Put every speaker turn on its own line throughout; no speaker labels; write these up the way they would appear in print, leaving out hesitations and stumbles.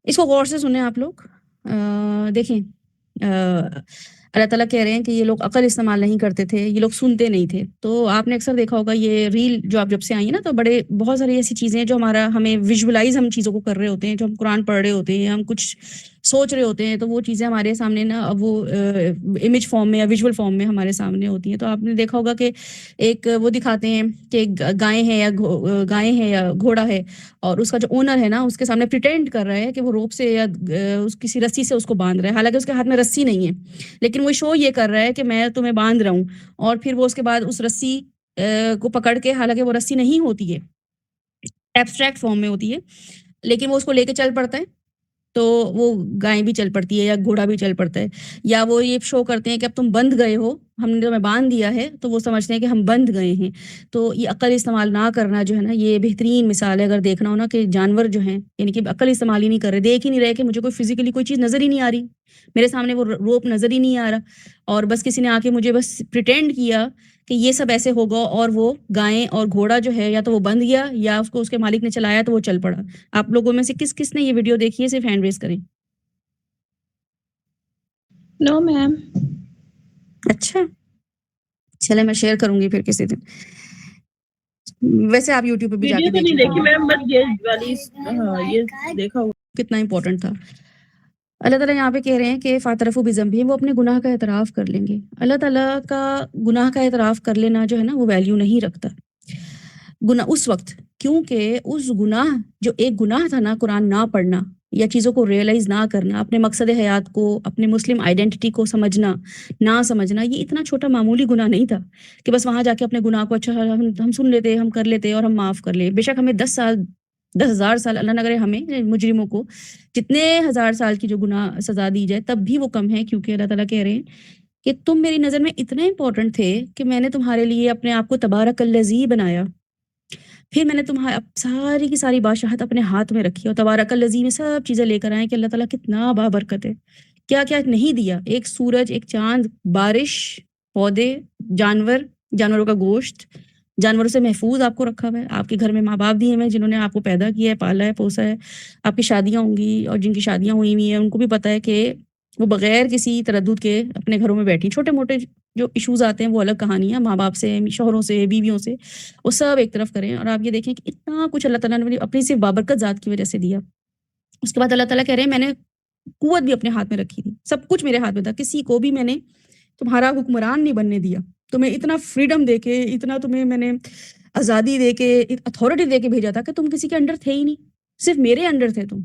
اس کو غور سے سنیں آپ لوگ. دیکھیں اللہ تعالیٰ کہہ رہے ہیں کہ یہ لوگ عقل استعمال نہیں کرتے تھے، یہ لوگ سنتے نہیں تھے. تو آپ نے اکثر دیکھا ہوگا یہ ریل جو آپ جب سے آئی ہیں نا، تو بہت ساری ایسی چیزیں ہیں جو ہمیں ویژولائز ہم چیزوں کو کر رہے ہوتے ہیں، جو ہم قرآن پڑھ رہے ہوتے ہیں، ہم کچھ سوچ رہے ہوتے ہیں، تو وہ چیزیں ہمارے سامنے نا وہ امیج فارم میں یا ویژول فارم میں ہمارے سامنے ہوتی ہیں. تو آپ نے دیکھا ہوگا کہ ایک وہ دکھاتے ہیں کہ گائے ہیں یا گھوڑا ہے، اور اس کا جو اونر ہے نا اس کے سامنے پریٹینڈ کر رہا ہے کہ وہ روپ سے یا کسی رسی سے اس کو باندھ رہا ہے، حالانکہ اس کے ہاتھ میں رسی نہیں ہے، لیکن وہ شو یہ کر رہا ہے کہ میں تمہیں باندھ رہا ہوں. اور پھر وہ اس کے بعد اس رسی کو پکڑ کے، حالانکہ وہ رسی نہیں ہوتی ہے، ایبسٹریکٹ فارم میں ہوتی ہے، لیکن وہ اس کو لے کے چل پڑتا ہے. تو وہ گائے بھی چل پڑتی ہے یا گھوڑا بھی چل پڑتا ہے. یا وہ یہ شو کرتے ہیں کہ اب تم بندھ گئے ہو، ہم نے تمہیں باندھ دیا ہے، تو وہ سمجھتے ہیں کہ ہم بندھ گئے ہیں. تو یہ عقل استعمال نہ کرنا جو ہے نا، یہ بہترین مثال ہے. اگر دیکھنا ہو نا کہ جانور جو ہیں یعنی کہ عقل استعمال ہی نہیں کر رہے، دیکھ ہی نہیں رہے کہ مجھے کوئی فزیکلی کوئی چیز نظر ہی نہیں آ رہی، میرے سامنے وہ روپ نظر ہی نہیں آ رہا، اور بس کسی نے آ کے مجھے بس پریٹینڈ کیا کہ یہ سب ایسے ہوگا، اور وہ گائیں اور گھوڑا جو ہے یا تو وہ بندھ گیا یا اس کو اس کے مالک نے چلایا تو وہ چل پڑا. آپ لوگوں میں سے کس کس نے یہ ویڈیو دیکھی ہے؟ صرف ہینڈ ریز کریں.
نو میم.
اچھا چلے میں شیئر کروں گی پھر کسی دن. ویسے آپ یوٹیوب پہ بھی جا کے
ویڈیو تو نہیں دیکھی میم، بس یہ والی یہ دیکھا
کتنا امپورٹنٹ تھا. اللہ تعالیٰ یہاں پہ کہہ رہے ہیں کہ فاعترفوا بذنبہم، وہ اپنے گناہ کا اعتراف کر لیں گے. اللہ تعالیٰ کا گناہ کا اعتراف کر لینا جو ہے نا وہ ویلیو نہیں رکھتا گناہ اس وقت، کیونکہ اس گناہ جو ایک گناہ تھا نا، قرآن نہ پڑھنا یا چیزوں کو ریئلائز نہ کرنا، اپنے مقصد حیات کو، اپنے مسلم آئیڈینٹی کو سمجھنا نہ سمجھنا، یہ اتنا چھوٹا معمولی گناہ نہیں تھا کہ بس وہاں جا کے اپنے گناہ کو اچھا ہم سن لیتے، ہم کر لیتے اور ہم معاف کر لیں. بے شک ہمیں 10,000 سال اللہ نہ کرے ہمیں مجرموں کو جتنے 1000 سال کی جو گناہ سزا دی جائے تب بھی وہ کم ہے، کیونکہ اللہ تعالیٰ کہہ رہے ہیں کہ تم میری نظر میں اتنے امپورٹنٹ تھے کہ میں نے تمہارے لیے اپنے آپ کو تبارک الذی بنایا، پھر میں نے تمہارا ساری کی ساری بادشاہت اپنے ہاتھ میں رکھی، اور تبارک الذی میں سب چیزیں لے کر آئے کہ اللہ تعالیٰ کتنا بابرکت ہے، کیا کیا نہیں دیا. ایک سورج، ایک چاند، بارش، پودے، جانوروں کا گوشت، جانوروں سے محفوظ آپ کو رکھا ہوا ہے. آپ کے گھر میں ماں باپ بھی ہیں جنہوں نے آپ کو پیدا کیا ہے، پالا ہے، پوسا ہے. آپ کی شادیاں ہوں گی، اور جن کی شادیاں ہوئی ہوئی ہیں ان کو بھی پتہ ہے کہ وہ بغیر کسی تردد کے اپنے گھروں میں بیٹھی. چھوٹے موٹے جو ایشوز آتے ہیں وہ الگ کہانی ہے، ماں باپ سے، شوہروں سے، بیویوں سے، وہ سب ایک طرف کریں. اور آپ یہ دیکھیں کہ اتنا کچھ اللہ تعالیٰ نے اپنی صرف بابرکت ذات کی وجہ سے دیا. اس کے بعد اللہ تعالیٰ کہہ رہے ہیں میں نے قوت بھی اپنے ہاتھ میں رکھی تھی، سب کچھ میرے ہاتھ میں تھا، کسی کو بھی میں نے تمہارا حکمران نہیں بننے دیا، تمہیں اتنا فریڈم دے کے، اتنا تمہیں میں نے آزادی دے کے، اتھارٹی دے کے بھیجا تھا کہ تم کسی کے انڈر تھے ہی نہیں، صرف میرے انڈر تھے تم.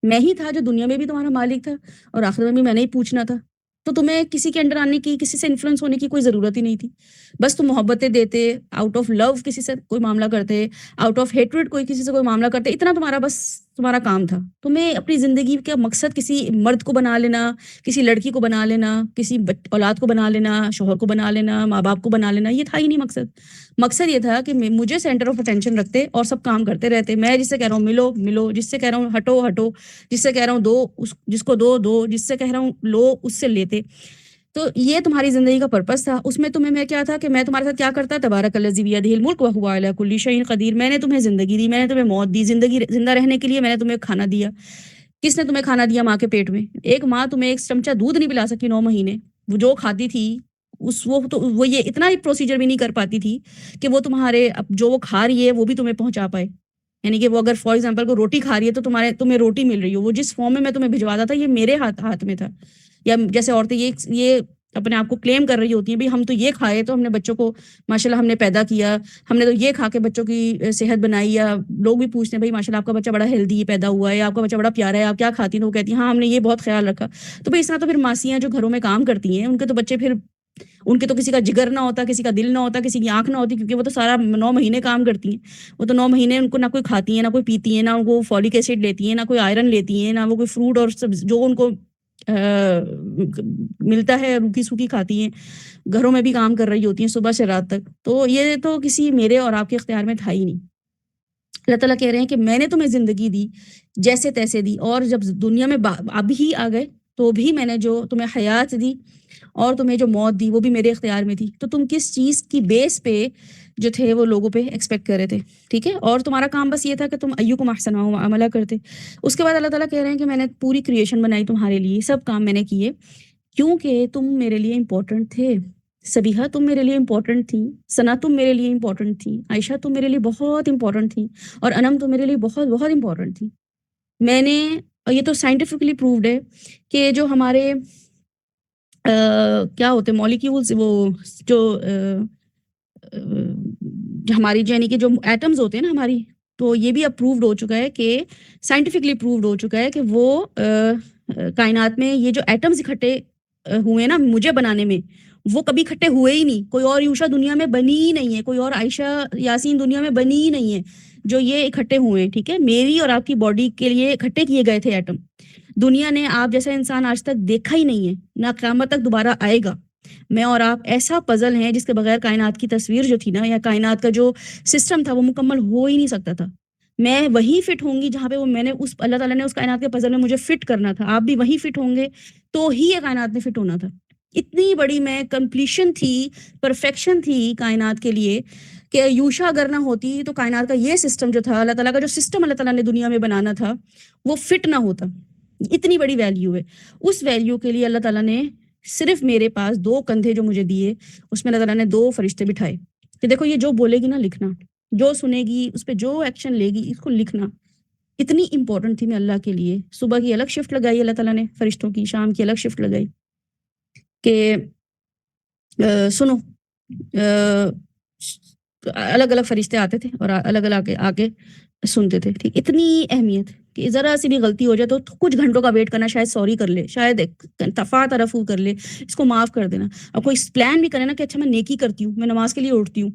میں ہی تھا جو دنیا میں بھی تمہارا مالک تھا اور آخرت میں بھی میں نے ہی پوچھنا تھا. تو تمہیں کسی کے انڈر آنے کی، کسی سے انفلوئنس ہونے کی کوئی ضرورت ہی نہیں تھی. بس تم محبتیں دیتے، آؤٹ آف لو کسی سے کوئی معاملہ کرتے، آؤٹ آف ہیٹریڈ کسی سے کوئی معاملہ کرتے، اتنا تمہارا کام تھا. تمہیں اپنی زندگی کا مقصد کسی مرد کو بنا لینا، کسی لڑکی کو بنا لینا، کسی اولاد کو بنا لینا، شوہر کو بنا لینا، ماں باپ کو بنا لینا، یہ تھا ہی نہیں مقصد. مقصد یہ تھا کہ مجھے سینٹر آف اٹینشن رکھتے اور سب کام کرتے رہتے. میں جس سے کہہ رہا ہوں ملو ملو، جس سے کہہ رہا ہوں ہٹو ہٹو، جس سے کہہ رہا ہوں دو جس کو دو، جس سے کہہ رہا ہوں لو اس سے لیتے. تو یہ تمہاری زندگی کا پرپس تھا. اس میں تمہیں میں کیا تھا کہ میں تمہارے ساتھ کیا کرتا، تبارک الذی بیدہ الملک وہو علی کل شیء قدیر. میں نے تمہیں زندگی دی، میں نے تمہیں موت دی، زندہ رہنے کے لیے میں نے تمہیں کھانا دیا. کس نے تمہیں کھانا دیا؟ ماں کے پیٹ میں. ایک ماں تمہیں ایک چمچہ دودھ نہیں پلا سکی 9 مہینے. وہ جو کھاتی تھی وہ یہ اتنا ہی پروسیجر بھی نہیں کر پاتی تھی کہ وہ تمہارے جو وہ کھا رہی ہے وہ بھی تمہیں پہنچا پائے. یعنی کہ وہ اگر فار ایگزامپل کو روٹی کھا رہی ہے تو تمہیں روٹی مل رہی ہو، وہ جس فارم میں تمہیں بھجواتا تھا یہ میرے ہاتھ میں تھا. یا جیسے عورتیں یہ اپنے آپ کو کلیم کر رہی ہوتی ہیں بھی ہم تو یہ کھائے تو ہم نے بچوں کو ماشاءاللہ ہم نے پیدا کیا، ہم نے تو یہ کھا کے بچوں کی صحت بنائی. یا لوگ بھی پوچھتے ہیں بھائی ماشاءاللہ آپ کا بچہ بڑا ہیلدی پیدا ہوا ہے، آپ کا بچہ بڑا پیارا ہے، آپ کیا کھاتی ہیں؟ تو وہ کہتی ہیں ہاں ہم نے یہ بہت خیال رکھا. تو بھائی اس طرح تو پھر ماسیاں جو گھروں میں کام کرتی ہیں ان کے تو بچے پھر ان کے تو کسی کا جگر نہ ہوتا، کسی کا دل نہ ہوتا، کسی کی آنکھ نہ ہوتی، کیونکہ وہ تو سارا 9 مہینے کام کرتی ہیں. وہ تو 9 مہینے ان کو نہ کوئی کھاتی ہیں، نہ کوئی پیتی ہیں، نہ ان کو فولک ایسڈ لیتی ہیں، نہ کوئی آئرن لیتی ہیں، نہ وہ کوئی فروٹ اور جو ان کو ملتا ہے روکھی سوکھی کھاتی ہیں. گھروں میں بھی کام کر رہی ہوتی ہیں صبح سے رات تک. تو یہ تو کسی میرے اور آپ کے اختیار میں تھا ہی نہیں. اللہ تعالیٰ کہہ رہے ہیں کہ میں نے تمہیں زندگی دی، جیسے تیسے دی، اور جب دنیا میں اب ہی آ گئے تو بھی میں نے جو تمہیں حیات دی اور تمہیں جو موت دی وہ بھی میرے اختیار میں تھی، تو تم کس چیز کی بیس پہ جو تھے وہ لوگوں پہ ایکسپیکٹ کر رہے تھے، ٹھیک ہے؟ اور تمہارا کام بس یہ تھا کہ تم ایکم احسن عملہ کرتے۔ اس کے بعد اللہ تعالیٰ کہہ رہے ہیں کہ میں نے پوری کریشن بنائی تمہارے لیے، سب کام میں نے کیے کیونکہ تم میرے لیے امپورٹنٹ تھے۔ سبیحہ تم میرے لیے امپورٹنٹ تھی، ثنا تم میرے لیے امپورٹنٹ تھی، عائشہ تم میرے لیے بہت امپورٹنٹ تھی، اور انم تم میرے لیے بہت بہت امپورٹنٹ تھی۔ میں نے، اور یہ تو سائنٹیفکلی پرووڈ ہے کہ جو ہمارے کیا ہوتے مالیکیولز، وہ جو ہماری یعنی کہ جو ایٹمز ہوتے ہیں نا ہماری، تو یہ بھی اپرووڈ ہو چکا ہے کہ سائنٹیفکلی پرووڈ ہو چکا ہے کہ وہ کائنات میں یہ جو ایٹمز اکٹھے ہوئے نا مجھے بنانے میں، وہ کبھی اکٹھے ہوئے ہی نہیں۔ کوئی اور یوشا دنیا میں بنی ہی نہیں ہے، کوئی اور عائشہ یاسین دنیا میں بنی ہی نہیں ہے جو یہ اکٹھے ہوئے ہیں، ٹھیک ہے؟ میری اور آپ کی باڈی کے لیے اکٹھے کیے گئے تھے ایٹم۔ دنیا نے آپ جیسا انسان آج تک دیکھا ہی نہیں ہے، نہ قیامت تک دوبارہ آئے گا۔ میں اور آپ ایسا پزل ہیں جس کے بغیر کائنات کی تصویر جو تھی نا، یا کائنات کا جو سسٹم تھا وہ مکمل ہو ہی نہیں سکتا تھا۔ میں وہیں فٹ ہوں گی جہاں پہ وہ میں نے اس اللہ تعالیٰ نے اس کائنات کے پزل میں مجھے فٹ کرنا تھا، آپ بھی وہیں فٹ ہوں گے تو ہی یہ کائنات میں فٹ ہونا تھا۔ اتنی بڑی میں کمپلیشن تھی، پرفیکشن تھی کائنات کے لیے کہ یوشا اگر نہ ہوتی تو کائنات کا یہ سسٹم جو تھا، اللہ تعالیٰ کا جو سسٹم اللہ تعالیٰ نے دنیا میں بنانا تھا وہ فٹ نہ ہوتا۔ اتنی بڑی ویلیو ہے۔ اس ویلیو کے لیے اللہ تعالیٰ نے صرف میرے پاس 2 کندھے جو مجھے دیے، اس میں اللہ تعالیٰ نے 2 فرشتے بٹھائے کہ دیکھو یہ جو بولے گی نا لکھنا، جو سنے گی اس پہ جو ایکشن لے گی اس کو لکھنا۔ اتنی امپورٹنٹ تھی میں اللہ کے لیے۔ صبح کی الگ شفٹ لگائی اللہ تعالیٰ نے فرشتوں کی، شام کی الگ شفٹ لگائی کہ سنو، الگ الگ فرشتے آتے تھے اور الگ الگ آ کے سنتے تھے، ٹھیک؟ اتنی اہمیت کہ ذرا سی بھی غلطی ہو جائے تو کچھ گھنٹوں کا ویٹ کرنا، شاید سوری کر لے، شاید تفا کر لے، اس کو معاف کر دینا۔ اور کوئی پلان بھی کرے نا کہ اچھا میں نیکی کرتی ہوں، میں نماز کے لیے اٹھتی ہوں،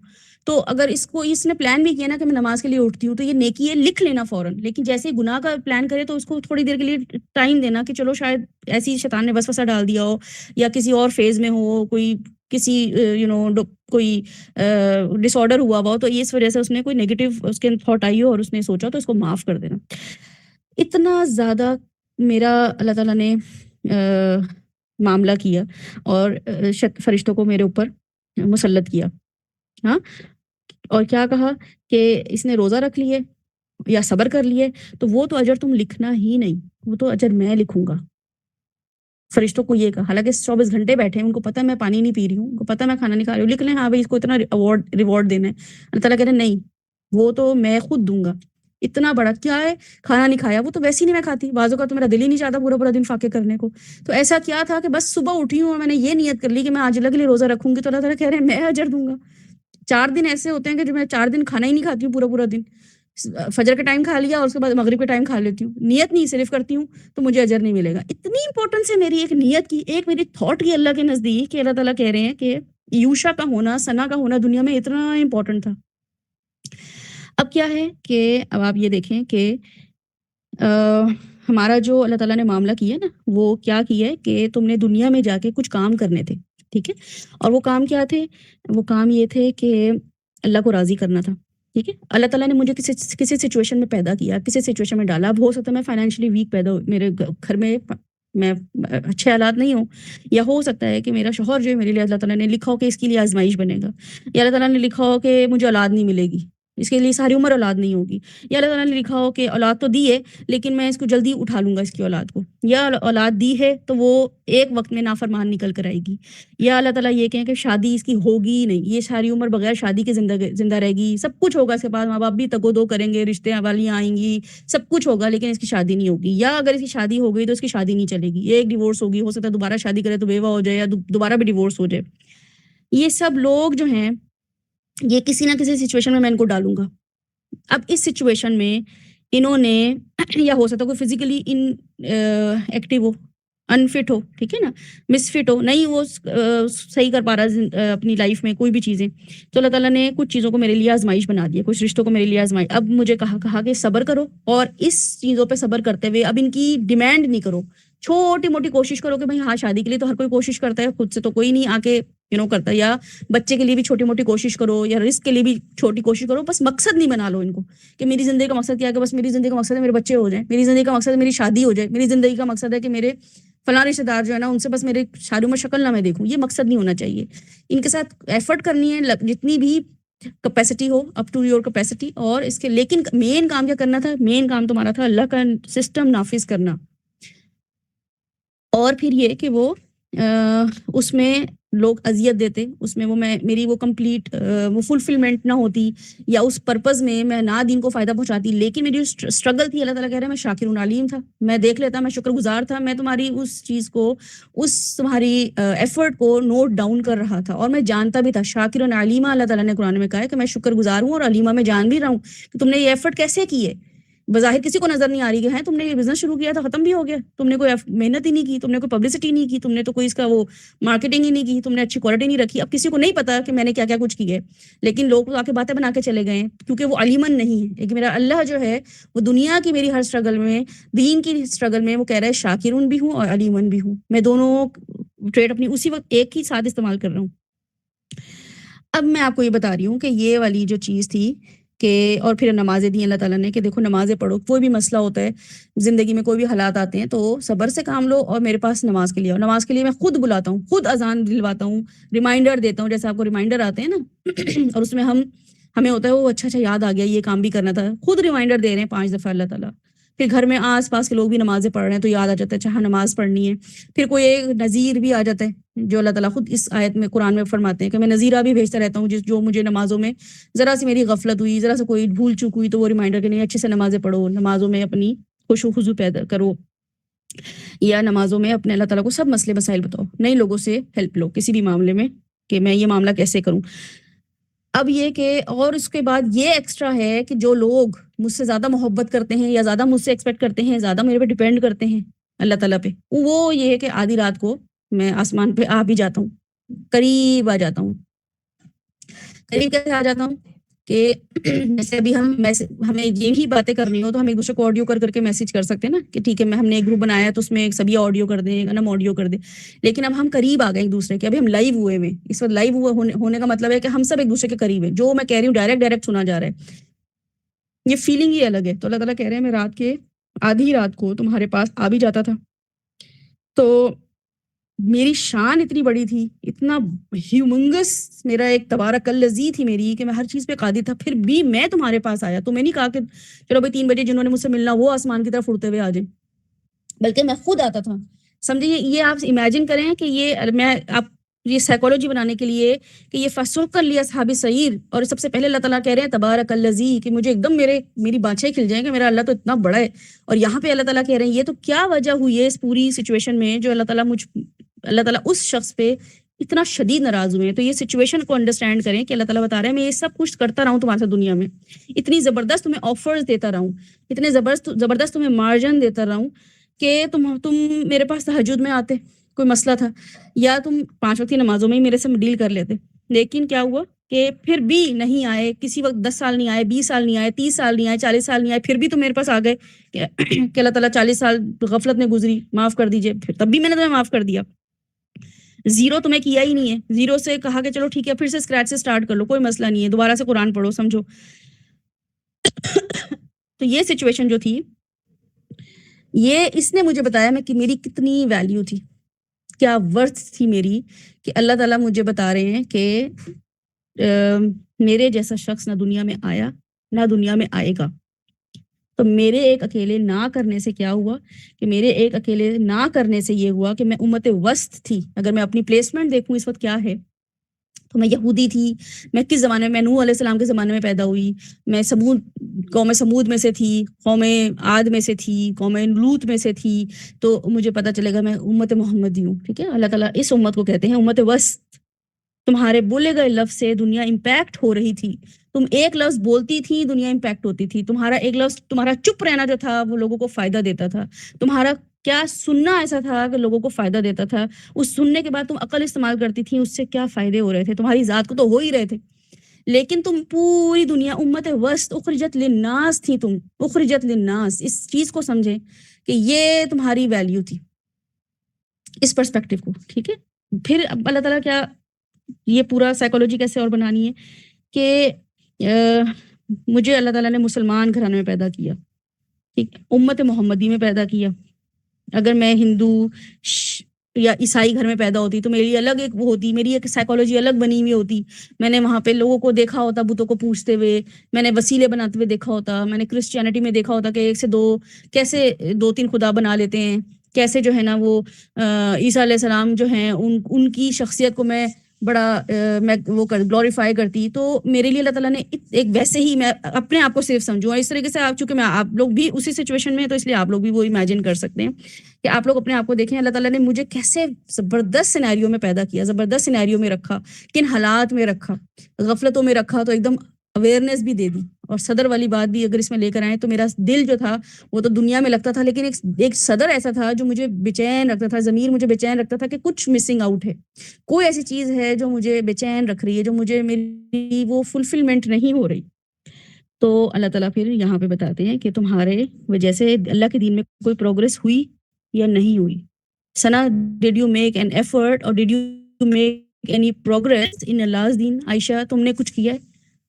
تو اگر اس نے پلان بھی کیا نا کہ میں نماز کے لیے اٹھتی ہوں تو یہ نیکی ہے، لکھ لینا فوراً۔ لیکن جیسے ہی گناہ کا پلان کرے تو اس کو تھوڑی دیر کے لیے ٹائم دینا کہ چلو شاید ایسی شیطان نے وسوسہ ڈال دیا ہو، یا کسی اور فیز میں ہو، کوئی کسی کوئی ڈس آرڈر ہوا ہو، تو اس وجہ سے اس نے کوئی نیگیٹو اس کے تھاٹ آئی ہو اور اس نے سوچا تو اس کو معاف کر دینا۔ اتنا زیادہ میرا اللہ تعالیٰ نے معاملہ کیا اور فرشتوں کو میرے اوپر مسلط کیا، ہاں، اور کیا کہا کہ اس نے روزہ رکھ لیے یا صبر کر لیے تو وہ تو اجر تم لکھنا ہی نہیں، وہ تو اجر میں لکھوں گا۔ فرشتوں کو یہ کہا، حالانکہ 24 گھنٹے بیٹھے ہیں، ان کو پتہ ہے میں پانی نہیں پی رہی ہوں، ان کو پتہ ہے میں کھانا نہیں کھا رہی ہوں، لکھ لیں ہاں بھائی اس کو اتنا ریوارڈ دینا ہے۔ اللہ تعالیٰ کہہ رہے نہیں، وہ تو میں خود دوں گا۔ اتنا بڑا کیا ہے، کھانا نہیں کھایا، وہ تو ویسے ہی نہیں میں کھاتی، بعضوں کا تو میرا دل ہی نہیں چاہتا پورا پورا دن فاقے کرنے کو۔ تو ایسا کیا تھا کہ بس صبح اٹھی ہوں اور میں نے یہ نیت کر لی کہ میں آج الگ روزہ رکھوں گی، تو اللہ تعالیٰ کہہ رہے ہیں میں اجر دوں گا۔ 4 دن ایسے ہوتے ہیں کہ جو میں 4 دن کھانا ہی نہیں کھاتی ہوں پورا پورا دن، فجر کے ٹائم کھا لیا اور اس کے بعد مغرب کے ٹائم کھا لیتی ہوں، نیت نہیں صرف کرتی ہوں تو مجھے اجر نہیں ملے گا۔ اتنی امپورٹنس ہے میری ایک نیت کی، ایک میری تھاٹ کی اللہ کے نزدیک، کہ اللہ تعالیٰ کہہ رہے ہیں کہ یوشا کا ہونا، ثنا کا ہونا دنیا میں اتنا امپورٹنٹ تھا۔ اب کیا ہے کہ اب آپ یہ دیکھیں کہ ہمارا جو اللہ تعالیٰ نے معاملہ کیا نا، وہ کیا کیا ہے کہ تم نے دنیا میں جا کے کچھ کام کرنے تھے، ٹھیک ہے؟ اور وہ کام کیا تھے؟ وہ کام یہ تھے کہ اللہ کو راضی کرنا تھا، ٹھیک ہے؟ اللہ تعالیٰ نے مجھے کسی سچویشن میں پیدا کیا، کسی سچویشن میں ڈالا۔ اب ہو سکتا ہے میں فائنینشلی ویک پیدا ہو، میرے گھر میں اچھے حالات نہیں ہوں، یا ہو سکتا ہے کہ میرا شوہر جو ہے میرے لیے اللہ تعالیٰ نے لکھا ہو کہ اس کے لیے آزمائش بنے گا، یا اللہ تعالیٰ نے لکھا ہو کہ مجھے اولاد نہیں ملے گی، اس کے لیے ساری عمر اولاد نہیں ہوگی، یا اللہ تعالیٰ نے لکھا ہو کہ اولاد تو دی ہے لیکن میں اس کو جلدی اٹھا لوں گا اس کی اولاد کو، یا اولاد دی ہے تو وہ ایک وقت میں نافرمان نکل کر آئے گی، یا اللہ تعالیٰ یہ کہیں کہ شادی اس کی ہوگی ہی نہیں، یہ ساری عمر بغیر شادی کے زندہ رہے گی، سب کچھ ہوگا اس کے بعد، ماں باپ بھی تگ و دو کریں گے، رشتے والیاں آئیں گی، سب کچھ ہوگا لیکن اس کی شادی نہیں ہوگی، یا اگر اس کی شادی ہو گئی تو اس کی شادی نہیں چلے گی، ایک ڈیورس ہوگی، ہو سکتا ہے دوبارہ شادی کرے تو بیوہ ہو جائے یا دوبارہ بھی ڈیورس ہو جائے۔ یہ سب لوگ جو ہیں یہ کسی نہ کسی سچویشن میں ان کو ڈالوں گا۔ اب اس سچویشن میں انہوں نے یا ہو سکتا ہے کوئی فزیکلی ایکٹیو ہو، انفٹ ہو، ٹھیک ہے نا، مس فٹ ہو، نہیں وہ صحیح کر پا رہا اپنی لائف میں کوئی بھی چیزیں، تو اللہ تعالیٰ نے کچھ چیزوں کو میرے لیے آزمائش بنا دیا، کچھ رشتوں کو میرے لیے آزمائش۔ اب مجھے کہا کہ صبر کرو، اور اس چیزوں پہ صبر کرتے ہوئے اب ان کی ڈیمانڈ نہیں کرو، چھوٹی موٹی کوشش کرو کہ بھائی ہاں شادی کے لیے تو ہر کوئی کوشش کرتا ہے، خود سے تو کوئی نہیں آ کے کرتا ہے، یا بچے کے لیے بھی چھوٹی موٹی کوشش کرو، یا رزق کے لیے بھی چھوٹی کوشش کرو، بس مقصد نہیں بنا لو ان کو کہ میری زندگی کا مقصد کیا ہے، کہ بس میری زندگی کا مقصد ہے میرے بچے ہو جائیں، میری زندگی کا مقصد ہے میری شادی ہو جائے، میری زندگی کا مقصد ہے کہ میرے فلاں رشتے دار جو ہے نا ان سے بس میرے شادی میں شکل نہ میں دیکھوں، یہ مقصد نہیں ہونا چاہیے. ان کے ساتھ ایفرٹ کرنی ہے جتنی بھی کیپیسٹی ہو، اپ ٹو یور کیپیسٹی. اور اس کے لیکن مین کام کیا کرنا تھا؟ مین کام تمہارا تھا اللہ کا سسٹم نافذ کرنا. اور پھر یہ کہ وہ اس میں لوگ اذیت دیتے، اس میں وہ میری وہ کمپلیٹ وہ فلفلمنٹ نہ ہوتی، یا اس پرپز میں نہ دین کو فائدہ پہنچاتی. لیکن میری جو اسٹرگل تھی، اللہ تعالیٰ کہہ رہے ہیں میں شاکر علیم تھا، میں دیکھ لیتا، میں شکر گزار تھا، میں تمہاری اس چیز کو، اس تمہاری ایفرٹ کو نوٹ ڈاؤن کر رہا تھا، اور میں جانتا بھی تھا. شاکر علیمہ اللہ تعالیٰ نے قرآن میں کہا ہے کہ میں شکر گزار ہوں، اور علیمہ میں جان بھی رہا ہوں کہ تم نے یہ ایفرٹ کیسے کی ہے. بظاہر کسی کو نظر نہیں آ رہی کہ تم نے یہ بزنس شروع کیا تھا ختم بھی ہو گیا، تم نے کوئی محنت ہی نہیں کی، تم نے کوئی پبلسٹی نہیں کی، تم نے تو کوئی اس کا وہ مارکیٹنگ ہی نہیں کی، تم نے اچھی کوالٹی نہیں رکھی. اب کسی کو نہیں پتا کہ میں نے کیا کیا کچھ کی ہے، لیکن لوگ آ کے باتیں بنا کے چلے گئے کیونکہ وہ علیمن نہیں ہے. ایک میرا اللہ جو ہے وہ دنیا کی میری ہر اسٹرگل میں، دین کی اسٹرگل میں، وہ کہہ رہا ہے شاکرون بھی ہوں اور علیمن بھی ہوں. میں دونوں ٹریڈ اپنی اسی وقت ایک ہی ساتھ استعمال کر رہا ہوں. اب میں آپ کو یہ بتا رہی ہوں کہ یہ والی جو چیز تھی کہ، اور پھر نمازیں دی اللہ تعالیٰ نے کہ دیکھو نمازیں پڑھو، کوئی بھی مسئلہ ہوتا ہے زندگی میں، کوئی بھی حالات آتے ہیں تو صبر سے کام لو، اور میرے پاس نماز کے لیے آؤ. نماز کے لیے میں خود بلاتا ہوں، خود اذان دلواتا ہوں، ریمائنڈر دیتا ہوں، جیسے آپ کو ریمائنڈر آتے ہیں نا اور اس میں ہمیں ہوتا ہے وہ اچھا یاد آ گیا یہ کام بھی کرنا تھا، خود ریمائنڈر دے رہے ہیں 5 دفعہ اللہ تعالیٰ. پھر گھر میں آس پاس کے لوگ بھی نمازیں پڑھ رہے ہیں تو یاد آ جاتا ہے اچھا نماز پڑھنی ہے. پھر کوئی ایک نذیر بھی آ جاتا ہے جو اللہ تعالیٰ خود اس آیت میں قرآن میں فرماتے ہیں کہ میں نذیرہ بھی بھیجتا رہتا ہوں، جو مجھے نمازوں میں ذرا سی میری غفلت ہوئی، ذرا سے کوئی بھول چوک ہوئی تو وہ ریمائنڈر کہ نہیں اچھے سے نمازیں پڑھو، نمازوں میں اپنی خشوع و خضوع پیدا کرو، یا نمازوں میں اپنے اللہ تعالیٰ کو سب مسئلے مسائل بتاؤ، نئی لوگوں سے ہیلپ لو کسی بھی معاملے میں کہ میں یہ معاملہ کیسے کروں. اب یہ کہ اور اس کے بعد یہ ایکسٹرا ہے کہ جو لوگ مجھ سے زیادہ محبت کرتے ہیں یا زیادہ مجھ سے ایکسپیکٹ کرتے ہیں، زیادہ میرے پہ ڈیپینڈ کرتے ہیں اللہ تعالیٰ پہ، وہ یہ ہے کہ آدھی رات کو میں آسمان پہ آ بھی جاتا ہوں، قریب آ جاتا ہوں. قریب کیسے آ جاتا ہوں کہ جیسے ابھی ہمیں یہی باتیں کرنی ہو تو ہم ایک دوسرے کو آڈیو کر کے میسج کر سکتے ہیں نا کہ ٹھیک ہے ہم نے ایک گروپ بنایا تو اس میں سبھی آڈیو کر دیں، انم آڈیو کر دیں. لیکن اب ہم قریب آ گئے ایک دوسرے کے، ابھی ہم لائیو ہوئے میں، اس وقت لائیو ہونے کا مطلب ہے کہ ہم سب ایک دوسرے کے قریب ہیں، جو میں کہہ رہی ہوں ڈائریکٹ سنا جا رہا ہے، یہ فیلنگ ہی الگ ہے. تو اللہ تعالیٰ کہہ رہے ہیں میں رات کے آدھی رات کو تمہارے پاس آ بھی جاتا تھا. تو میری شان اتنی بڑی تھی، اتنا ہیومنگس میرا ایک تبارک الذی تھی میری کہ میں ہر چیز پہ قادر تھا، پھر بھی میں تمہارے پاس آیا. تو میں نہیں کہا کہ چلو بھائی 3 بجے جنہوں نے مجھ سے ملنا وہ آسمان کی طرف اڑتے ہوئے آ جائیں، بلکہ میں خود آتا تھا. سمجھیے یہ آپ امیجن کریں کہ یہ میں آپ یہ سائیکالوجی بنانے کے لیے کہ یہ فسوق کر لیا اصحاب سعیر، اور سب سے پہلے اللہ تعالیٰ کہہ رہے ہیں تبارک الذی کہ مجھے ایک دم میری بانچیں کھل جائیں کہ میرا اللہ تو اتنا بڑا ہے. اور یہاں پہ اللہ تعالیٰ کہہ رہے ہیں یہ تو کیا وجہ ہوئی ہے اس پوری سچویشن میں جو اللہ تعالیٰ اس شخص پہ اتنا شدید ناراض ہوئے ہیں. تو یہ سچویشن کو انڈرسٹینڈ کریں کہ اللہ تعالیٰ بتا رہے ہیں میں یہ سب کچھ کرتا رہا ہوں تمہارے ساتھ دنیا میں، اتنی زبردست تمہیں آفرز دیتا رہا ہوں، اتنے زبردست تمہیں مارجن دیتا رہا ہوں کہ تم میرے پاس تہجد میں آتے، کوئی مسئلہ تھا، یا تم 5 وقت کی نمازوں میں ہی میرے سے ڈیل کر لیتے. لیکن کیا ہوا کہ پھر بھی نہیں آئے، کسی وقت 10 سال نہیں آئے، 20 سال نہیں آئے، 30 سال نہیں آئے، 40 سال نہیں آئے، پھر بھی تم میرے پاس آ گئے کہ اللہ تعالیٰ 40 سال غفلت میں گزری معاف کر دیجئے، پھر تب بھی میں نے تمہیں معاف کر دیا. زیرو تمہیں کیا ہی نہیں ہے، زیرو سے کہا کہ چلو ٹھیک ہے پھر سے اسکریچ سے سٹارٹ کر لو، کوئی مسئلہ نہیں ہے، دوبارہ سے قرآن پڑھو، سمجھو. تو یہ سچویشن جو تھی، یہ اس نے مجھے بتایا کہ میری کتنی ویلیو تھی، کیا ورتھ تھی میری، کہ اللہ تعالیٰ مجھے بتا رہے ہیں کہ میرے جیسا شخص نہ دنیا میں آیا نہ دنیا میں آئے گا. تو میرے ایک اکیلے نہ کرنے سے کیا ہوا کہ میرے ایک اکیلے نہ کرنے سے یہ ہوا کہ میں امت وسط تھی. اگر میں اپنی پلیسمنٹ دیکھوں اس وقت کیا ہے تو میں یہودی تھی. میں کس زمانے میں نوح علیہ السلام کے زمانے میں پیدا ہوئی، میں قوم سمود میں سے تھی، قوم عاد میں سے تھی، قوم لوط میں سے تھی. تو مجھے پتا چلے گا میں امت محمدی ہوں. ٹھیک ہے، اللہ تعالیٰ اس امت کو کہتے ہیں امت وسط. تمہارے بولے گئے لفظ سے دنیا امپیکٹ ہو رہی تھی، تم ایک لفظ بولتی تھی دنیا امپیکٹ ہوتی تھی. تمہارا ایک لفظ، تمہارا چپ رہنا جو تھا وہ لوگوں کو فائدہ دیتا تھا. تمہارا کیا سننا ایسا تھا کہ لوگوں کو فائدہ دیتا تھا. اس سننے کے بعد تم عقل استعمال کرتی تھی، اس سے کیا فائدے ہو رہے تھے، تمہاری ذات کو تو ہو ہی رہے تھے. لیکن تم پوری دنیا امت وسط اخرجت للناس تھی، تم اخرجت للناس. اس چیز کو سمجھیں کہ یہ تمہاری ویلیو تھی اس پرسپیکٹیو کو. ٹھیک ہے، پھر اللہ تعالیٰ کیا یہ پورا سائیکالوجی کیسے اور بنانی ہے کہ مجھے اللہ تعالیٰ نے مسلمان گھرانے میں پیدا کیا، ٹھیک، امت محمدی میں پیدا کیا. اگر میں ہندو یا عیسائی گھر میں پیدا ہوتی تو میری الگ ایک وہ ہوتی، میری ایک سائیکالوجی الگ بنی ہوئی ہوتی. میں نے وہاں پہ لوگوں کو دیکھا ہوتا بتوں کو پوجتے ہوئے، میں نے وسیلے بناتے ہوئے دیکھا ہوتا، میں نے کرسچینٹی میں دیکھا ہوتا کہ ایک سے دو کیسے 2-3 خدا بنا لیتے ہیں، کیسے جو ہے نا وہ عیسیٰ علیہ السلام جو ہیں ان کی شخصیت کو میں بڑا میں وہ گلوریفائی کرتی. تو میرے لیے اللہ تعالیٰ نے ایک ویسے ہی میں اپنے آپ کو سیف سمجھوں، اور اس طریقے سے آپ چونکہ آپ لوگ بھی اسی سچویشن میں ہیں تو اس لیے آپ لوگ بھی وہ امیجن کر سکتے ہیں کہ آپ لوگ اپنے آپ کو دیکھیں اللہ تعالیٰ نے مجھے کیسے زبردست سینیریو میں پیدا کیا، زبردست سینیریو میں رکھا، کن حالات میں رکھا، غفلتوں میں رکھا تو ایک دم اویئرنیس بھی دے دی. اور صدر والی بات بھی اگر اس میں لے کر آئیں تو میرا دل جو تھا وہ تو دنیا میں لگتا تھا، لیکن ایک صدر ایسا تھا جو مجھے بے چین رکھتا تھا، ضمیر مجھے بے چین رکھتا تھا کہ کچھ مسنگ آؤٹ ہے، کوئی ایسی چیز ہے جو مجھے بے چین رکھ رہی ہے، جو مجھے میری وہ فلفلمنٹ نہیں ہو رہی. تو اللہ تعالیٰ پھر یہاں پہ بتاتے ہیں کہ تمہارے وجہ سے اللہ کے دین میں کوئی پروگرس ہوئی یا نہیں ہوئی. Sana did you make an effort اور did you make any progress in Allah's دین؟ عائشہ تم نے کچھ کیا ہے؟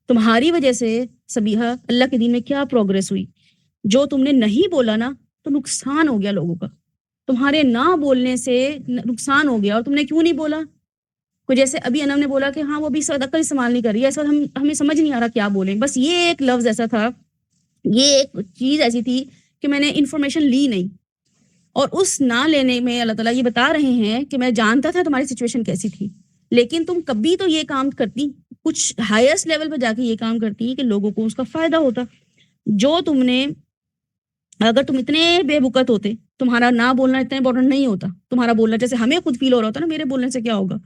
تمہاری وجہ سے سبیحہ اللہ کے دین میں کیا پروگرس ہوئی؟ جو تم نے نہیں بولا نا تو نقصان ہو گیا لوگوں کا، تمہارے نہ بولنے سے نقصان ہو گیا. اور تم نے کیوں نہیں بولا؟ کوئی جیسے ابھی انم نے بولا کہ ہاں وہ بھی اس وقت عقل استعمال نہیں کر رہی ہے، اس وقت ہمیں سمجھ نہیں آ رہا کیا بولیں. بس یہ ایک لفظ ایسا تھا، یہ ایک چیز ایسی تھی کہ میں نے انفارمیشن لی نہیں، اور اس نہ لینے میں اللہ تعالیٰ یہ بتا رہے ہیں کہ میں جانتا تھا تمہاری سچویشن کیسی تھی، لیکن تم کبھی تو یہ کام کرتی، کچھ ہائیسٹ لیول پہ جا کے یہ کام کرتی کہ لوگوں کو اس کا فائدہ ہوتا. جو تم نے اگر تم اتنے بے بکت ہوتے، تمہارا نہ بولنا اتنا امپورٹنٹ نہیں ہوتا، تمہارا بولنا جیسے ہمیں خود فیل ہو رہا ہوتا نا میرے بولنے سے کیا ہوگا،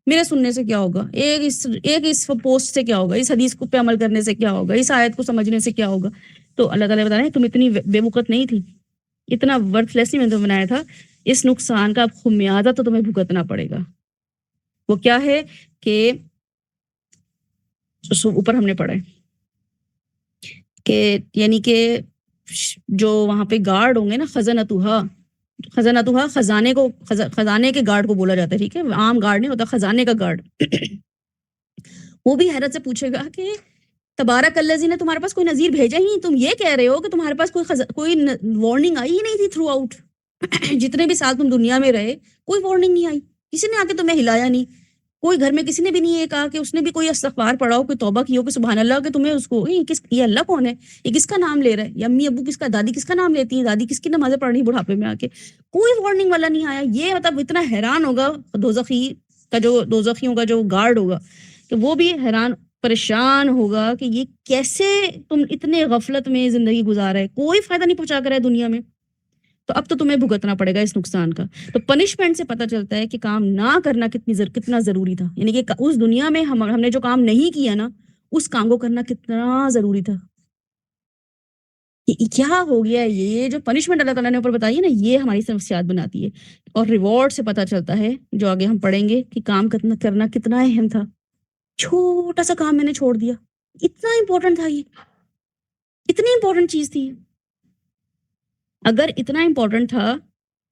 میرے سننے سے کیا ہوگا، ایک اس پوسٹ سے کیا ہوگا، اس حدیث کو پہ عمل کرنے سے کیا ہوگا، اس آیت کو سمجھنے سے کیا ہوگا. تو اللہ تعالیٰ بتا رہے ہیں تم اتنی بے بکت نہیں تھی، اتنا ورتھ لیس نہیں میں نے تمہیں بنایا تھا. اس نقصان کا خمیازہ تو تمہیں بھگتنا پڑے گا. وہ کیا ہے کہ اوپر ہم نے پڑھا ہے کہ یعنی کہ جو وہاں پہ گارڈ ہوں گے نا، خزانتوہا خزانے کے گارڈ کو بولا جاتا ہے، ٹھیک ہے، عام گارڈ نہیں ہوتا، خزانے کا گارڈ. وہ بھی حیرت سے پوچھے گا کہ تبارک الذی نے تمہارے پاس کوئی نذیر بھیجا ہی نہیں، تم یہ کہہ رہے ہو کہ تمہارے پاس کوئی وارننگ آئی ہی نہیں تھی تھرو آؤٹ. جتنے بھی سال تم دنیا میں رہے کوئی وارننگ نہیں آئی، کسی نے آ کے تمہیں ہلایا نہیں، کوئی گھر میں کسی نے بھی نہیں یہ کہا کہ اس نے بھی کوئی استغفار پڑھا ہو، کوئی توبہ کی ہو کہ سبحان اللہ کہ تمہیں اس کو یہ اللہ کون ہے، یہ کس کا نام لے رہا ہے، یا امی ابو کس کا، دادی کس کا نام لیتی ہیں، دادی کس کی نمازیں پڑھ رہی ہیں بڑھاپے میں آ کے، کوئی وارننگ والا نہیں آیا. یہ مطلب اتنا حیران ہوگا دوزخیوں کا جو گارڈ ہوگا کہ وہ بھی حیران پریشان ہوگا کہ یہ کیسے تم اتنے غفلت میں زندگی گزار رہے، کوئی فائدہ نہیں پہنچا کر ہے دنیا میں، تو اب تو تمہیں بھگتنا پڑے گا اس نقصان کا. تو پنشمنٹ سے پتہ چلتا ہے کہ کام نہ کرنا کتنا ضروری تھا، یعنی کہ اس دنیا میں ہم نے جو کام نہیں کیا نا اس کام کو کرنا کتنا ضروری تھا. کیا ہو گیا یہ جو پنشمنٹ اللہ تعالیٰ نے اوپر بتائی ہے نا، یہ ہماری نفسیات بناتی ہے. اور ریوارڈ سے پتہ چلتا ہے جو آگے ہم پڑھیں گے کہ کام کرنا کتنا اہم تھا. چھوٹا سا کام میں نے چھوڑ دیا، اتنا امپورٹنٹ تھا، یہ اتنی امپورٹنٹ چیز تھی، اگر اتنا امپورٹنٹ تھا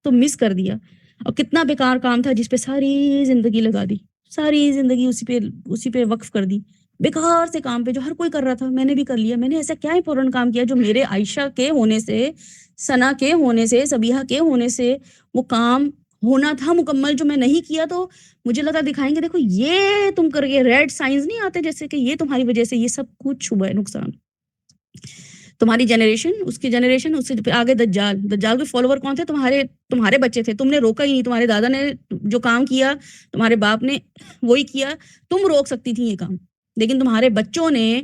تو مس کر دیا. اور کتنا بیکار کام تھا جس پہ ساری زندگی لگا دی، ساری زندگی اسی پہ وقف کر دی، بیکار سے کام پہ جو ہر کوئی کر رہا تھا میں نے بھی کر لیا. میں نے ایسا کیا امپورٹنٹ کام کیا جو میرے عائشہ کے ہونے سے، ثنا کے ہونے سے، سبیحہ کے ہونے سے وہ کام ہونا تھا مکمل جو میں نہیں کیا. تو مجھے لگا دکھائیں گے دیکھو یہ تم کر کے ریڈ سائنز نہیں آتے جیسے کہ یہ تمہاری وجہ سے یہ سب کچھ ہوا ہے نقصان. تمہاری جنریشن، اس کی جنریشن، اس سے آگے دجال کے فالوور کون تھے؟ تمہارے بچے تھے. تم نے روکا ہی نہیں، تمہارے دادا نے جو کام کیا تمہارے باپ نے وہی کیا. تم روک سکتی تھی یہ کام، لیکن تمہارے بچوں نے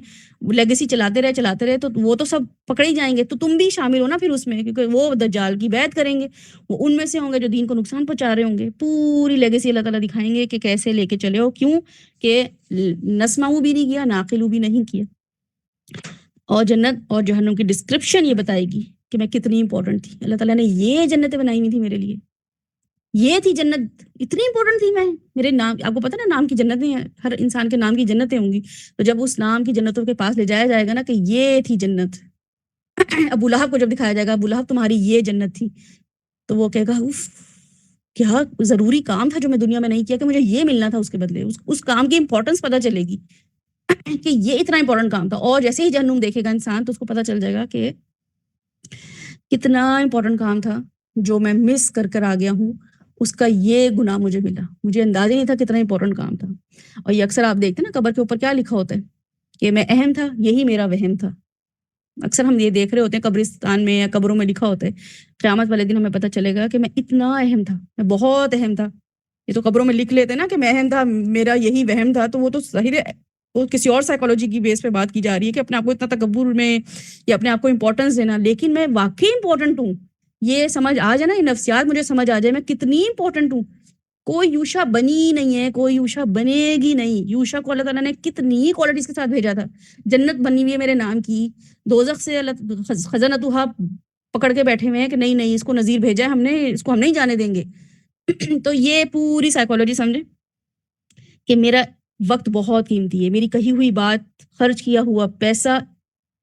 لیگیسی چلاتے رہے تو وہ تو سب پکڑے ہی جائیں گے. تو تم بھی شامل ہو نا پھر اس میں، کیونکہ وہ دجال کی بیعت کریں گے، وہ ان میں سے ہوں گے جو دین کو نقصان پہنچا رہے ہوں گے. پوری لیگیسی اللہ تعالیٰ دکھائیں گے کہ کیسے لے کے چلے ہو، کیوں کہ نسمعو بھی نہیں کیا، ناقلو بھی نہیں کیا. اور جنت اور جہنم کی ڈسکرپشن یہ بتائے گی کہ میں کتنی امپورٹنٹ تھی. اللہ تعالیٰ نے یہ جنتیں بنائی ہوئی تھی میرے لیے، یہ تھی جنت، اتنی امپورٹنٹ تھی میں. میرے نام، آپ کو پتہ نا نام کی جنتیں ہیں، ہر انسان کے نام کی جنتیں ہوں گی. تو جب اس نام کی جنتوں کے پاس لے جایا جائے گا نا کہ یہ تھی جنت، ابو لہب کو جب دکھایا جائے گا ابو لہب تمہاری یہ جنت تھی، تو وہ کہے گا اف کیا ضروری کام تھا جو میں دنیا میں نہیں کیا کہ مجھے یہ ملنا تھا اس کے بدلے. اس کام کی امپورٹنس پتہ چلے گی کہ یہ اتنا امپورٹنٹ کام تھا. اور جیسے ہی جہنم دیکھے گا انسان تو اس کو پتہ چل جائے گا کہ کتنا امپورٹنٹ کام تھا جو میں مس کر آ گیا ہوں اس کا یہ گناہ مجھے ملا. مجھے اندازہ نہیں تھا کتنا امپورٹنٹ کام تھا. اور یہ اکثر آپ دیکھتے ہیں نا قبر کے اوپر کیا لکھا ہوتا ہے کہ میں اہم تھا, یہی میرا وہم تھا. اکثر ہم یہ دیکھ رہے ہوتے ہیں قبرستان میں یا قبروں میں لکھا ہوتا ہے, قیامت والے دن ہمیں پتہ چلے گا کہ میں اتنا اہم تھا, میں بہت اہم تھا. یہ تو قبروں میں لکھ لیتے نا کہ میں اہم تھا, میرا یہی وہم تھا, تو وہ تو ظاہر ہے وہ کسی اور سائیکالوجی کی بیس پہ بات کی جا رہی ہے کہ اپنے آپ کو اتنا تکبر میں یا اپنے آپ کو امپورٹنس دینا. لیکن میں واقعی امپورٹنٹ ہوں, یہ سمجھ آ جائے نا, یہ نفسیات مجھے سمجھ آ جائے میں کتنی امپورٹنٹ ہوں. کوئی یوشا بنی نہیں ہے, کوئی یوشا بنے گی نہیں. یوشا کو اللہ تعالیٰ نے کتنی کوالٹیز کے ساتھ بھیجا تھا. جنت بنی ہوئی ہے میرے نام کی, دوزخ سے خزنتھا پکڑ کے بیٹھے ہوئے ہیں کہ نہیں اس کو نذیر بھیجا ہے ہم نے, اس کو ہم نہیں جانے دیں گے. تو یہ پوری سائیکالوجی سمجھے کہ میرا وقت بہت قیمتی ہے, میری کہی ہوئی بات, خرچ کیا ہوا پیسہ,